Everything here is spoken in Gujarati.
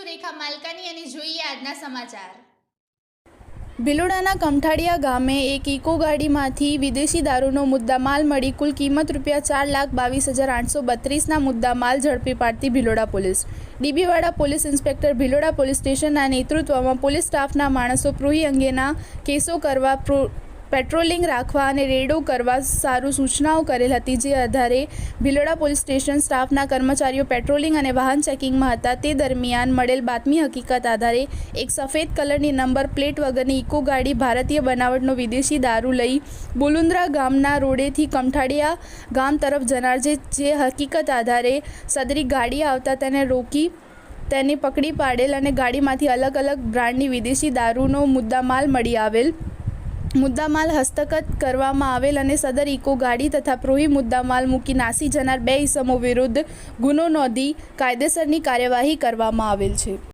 સુરેખા માલકાની અને જોઈએ આજના સમાચાર। ભિલોડાના કમઠાડિયા ગામે એક ઇકો ગાડીમાંથી વિદેશી દારૂનો મુદ્દામાલ મળી કુલ કિંમત ₹4,22,832ના મુદ્દામાલ ઝડપી પાડતી ભિલોડા પોલીસ। ડીબીવાડા પોલીસ ઇન્સ્પેક્ટર ભિલોડા પોલીસ સ્ટેશનના નેતૃત્વમાં પોલીસ સ્ટાફના માણસો પ્રોહી અંગેના કેસો કરવા પેટ્રોલિંગ રાખવા અને રેડો કરવા સારું સૂચનાઓ કરેલ હતી, જે આધારે ભિલોડા પોલીસ સ્ટેશન સ્ટાફના કર્મચારીઓ પેટ્રોલિંગ અને વાહન ચેકિંગમાં હતા। તે દરમિયાન મળેલ બાતમી હકીકત આધારે એક સફેદ કલરની નંબર પ્લેટ વગરની ઇકો ગાડી ભારતીય બનાવટનો વિદેશી દારૂ લઈ બોલુન્દ્રા ગામના રોડેથી કમઠાડિયા ગામ તરફ જનાર જે હકીકત આધારે સદરી ગાડી આવતા તેને રોકી તેને પકડી પાડેલ અને ગાડીમાંથી અલગ અલગ બ્રાન્ડની વિદેશી દારૂનો મુદ્દામાલ મળી આવેલ। મુદ્દામાલ હસ્તગત કરવામાં આવેલ અને સદર ઇકો ગાડી તથા પ્રોહી મુદ્દામાલ મૂકી નાસી જનાર 2 ઇસમો વિરુદ્ધ ગુનો નોંધી કાયદેસરની કાર્યવાહી કરવામાં આવેલ છે।